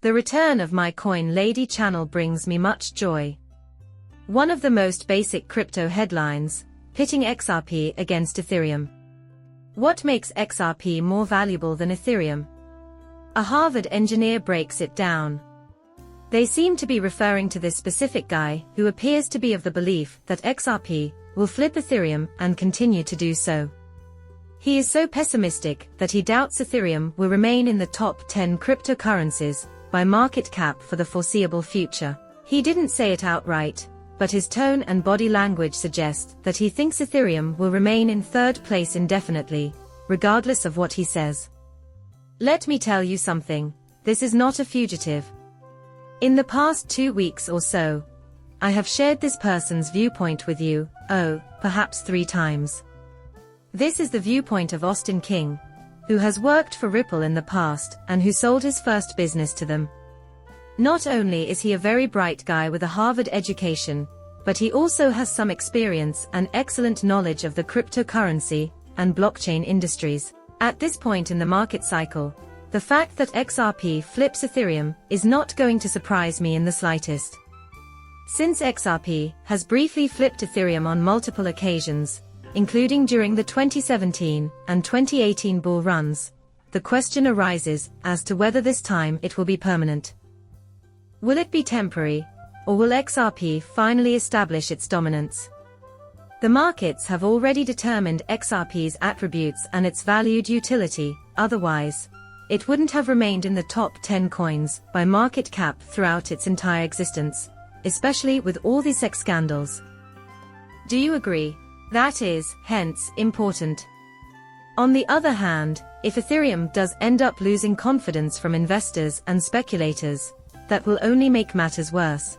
The return of my Coin Lady channel brings me much joy. One of the most basic crypto headlines, pitting XRP against Ethereum. What makes XRP more valuable than Ethereum? A Harvard engineer breaks it down. They seem to be referring to this specific guy who appears to be of the belief that XRP will flip Ethereum and continue to do so. He is so pessimistic that he doubts Ethereum will remain in the top 10 cryptocurrencies by market cap for the foreseeable future. He didn't say it outright, but his tone and body language suggest that he thinks Ethereum will remain in third place indefinitely, regardless of what he says. Let me tell you something, this is not a fugitive. In the past 2 weeks or so, I have shared this person's viewpoint with you, perhaps 3 times. This is the viewpoint of Austin King, who has worked for Ripple in the past and who sold his first business to them. Not only is he a very bright guy with a Harvard education, but he also has some experience and excellent knowledge of the cryptocurrency and blockchain industries. At this point in the market cycle, the fact that XRP flips Ethereum is not going to surprise me in the slightest. Since XRP has briefly flipped Ethereum on multiple occasions, including during the 2017 and 2018 bull runs, the question arises as to whether this time it will be permanent. Will it be temporary, or will XRP finally establish its dominance? The markets have already determined XRP's attributes and its valued utility, otherwise, it wouldn't have remained in the top 10 coins by market cap throughout its entire existence, especially with all these sex scandals. Do you agree? That is, hence, important. On the other hand, if Ethereum does end up losing confidence from investors and speculators, that will only make matters worse.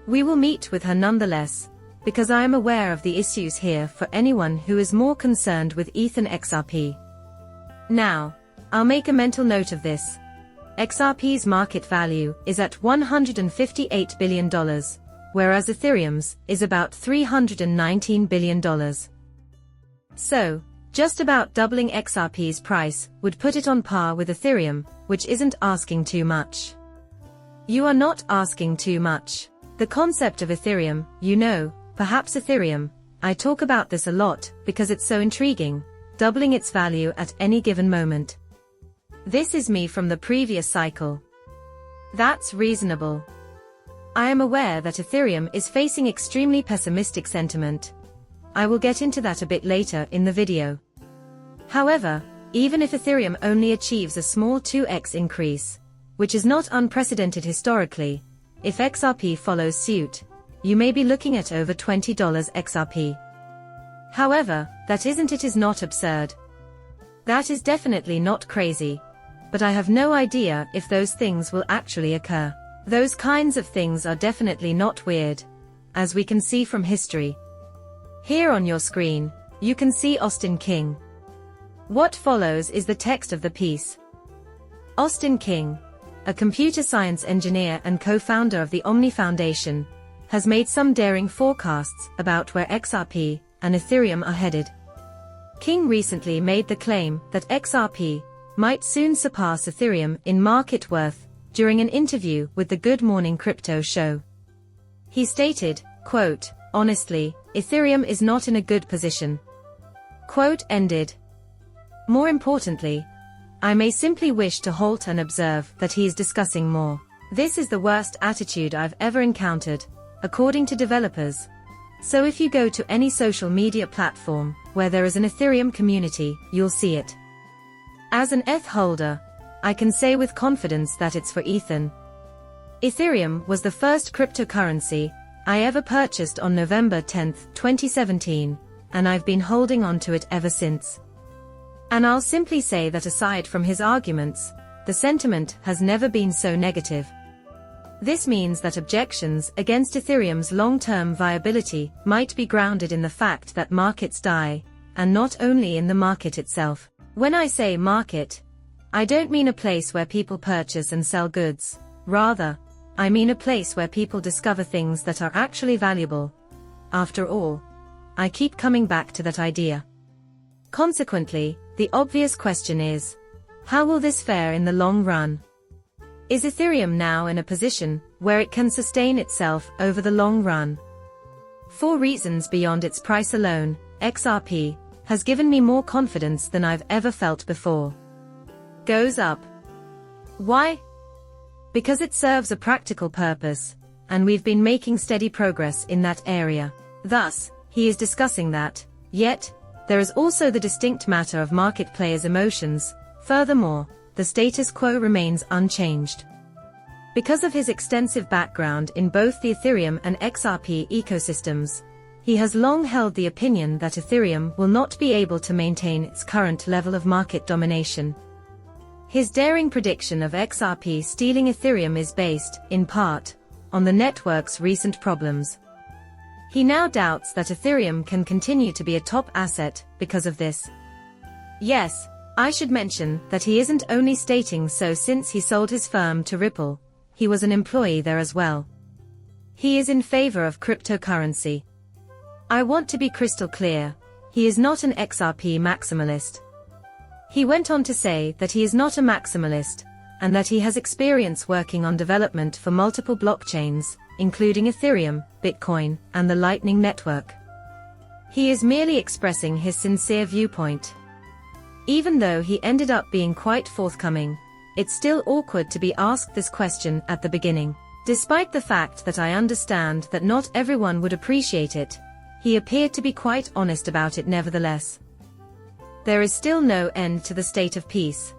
We will meet with her nonetheless, because I am aware of the issues here for anyone who is more concerned with ETH and XRP. Now, I'll make a mental note of this. XRP's market value is at $158 billion. Whereas Ethereum's is about $319 billion. So, just about doubling XRP's price would put it on par with Ethereum, which isn't asking too much. You are not asking too much. The concept of Ethereum, perhaps Ethereum, I talk about this a lot because it's so intriguing, doubling its value at any given moment. This is me from the previous cycle. That's reasonable. I am aware that Ethereum is facing extremely pessimistic sentiment. I will get into that a bit later in the video. However, even if Ethereum only achieves a small 2x increase, which is not unprecedented historically, if XRP follows suit, you may be looking at over $20 XRP. However, that is not absurd. That is definitely not crazy. But I have no idea if those things will actually occur. Those kinds of things are definitely not weird, as we can see from history. Here on your screen, you can see Austin King. What follows is the text of the piece. Austin King, a computer science engineer and co-founder of the Omni Foundation, has made some daring forecasts about where XRP and Ethereum are headed. King recently made the claim that XRP might soon surpass Ethereum in market worth during an interview with the Good Morning Crypto show. He stated, quote, "Honestly, Ethereum is not in a good position." Quote ended. More importantly, I may simply wish to halt and observe that he is discussing more. This is the worst attitude I've ever encountered, according to developers. So if you go to any social media platform where there is an Ethereum community, you'll see it. As an ETH holder, I can say with confidence that it's for Ethan. Ethereum was the first cryptocurrency I ever purchased on November 10, 2017, and I've been holding on to it ever since. And I'll simply say that aside from his arguments, the sentiment has never been so negative. This means that objections against Ethereum's long-term viability might be grounded in the fact that markets die, and not only in the market itself. When I say market, I don't mean a place where people purchase and sell goods. Rather, I mean a place where people discover things that are actually valuable. After all, I keep coming back to that idea. Consequently, the obvious question is, how will this fare in the long run? Is Ethereum now in a position where it can sustain itself over the long run? For reasons beyond its price alone, XRP has given me more confidence than I've ever felt before. Goes up. Why? Because it serves a practical purpose, and we've been making steady progress in that area. Thus, he is discussing that. Yet, there is also the distinct matter of market players' emotions. Furthermore, the status quo remains unchanged. Because of his extensive background in both the Ethereum and XRP ecosystems, he has long held the opinion that Ethereum will not be able to maintain its current level of market domination. His daring prediction of XRP stealing Ethereum is based, in part, on the network's recent problems. He now doubts that Ethereum can continue to be a top asset because of this. Yes, I should mention that he isn't only stating so since he sold his firm to Ripple. He was an employee there as well. He is in favor of cryptocurrency. I want to be crystal clear, he is not an XRP maximalist. He went on to say that he is not a maximalist, and that he has experience working on development for multiple blockchains, including Ethereum, Bitcoin, and the Lightning Network. He is merely expressing his sincere viewpoint. Even though he ended up being quite forthcoming, it's still awkward to be asked this question at the beginning. Despite the fact that I understand that not everyone would appreciate it, he appeared to be quite honest about it nevertheless. There is still no end to the state of peace.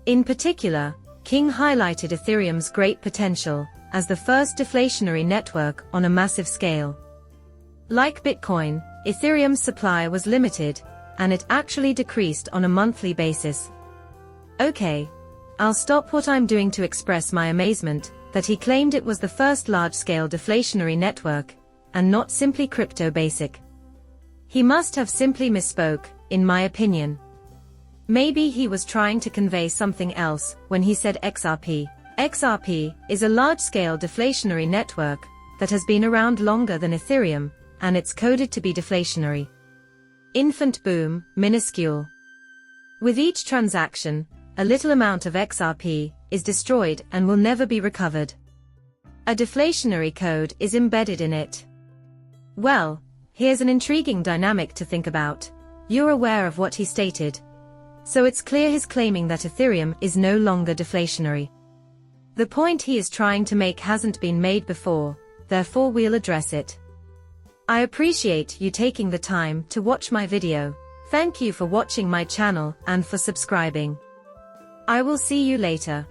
In particular, King highlighted Ethereum's great potential as the first deflationary network on a massive scale. Like Bitcoin, Ethereum's supply was limited, and it actually decreased on a monthly basis. Okay, I'll stop what I'm doing to express my amazement that he claimed it was the first large-scale deflationary network, and not simply crypto-basic. He must have simply misspoke, in my opinion. Maybe he was trying to convey something else when he said XRP. XRP is a large-scale deflationary network that has been around longer than Ethereum, and it's coded to be deflationary. Infant boom, minuscule. With each transaction, a little amount of XRP is destroyed and will never be recovered. A deflationary code is embedded in it. Well, here's an intriguing dynamic to think about. You're aware of what he stated. So it's clear he's claiming that Ethereum is no longer deflationary. The point he is trying to make hasn't been made before, therefore we'll address it. I appreciate you taking the time to watch my video. Thank you for watching my channel and for subscribing. I will see you later.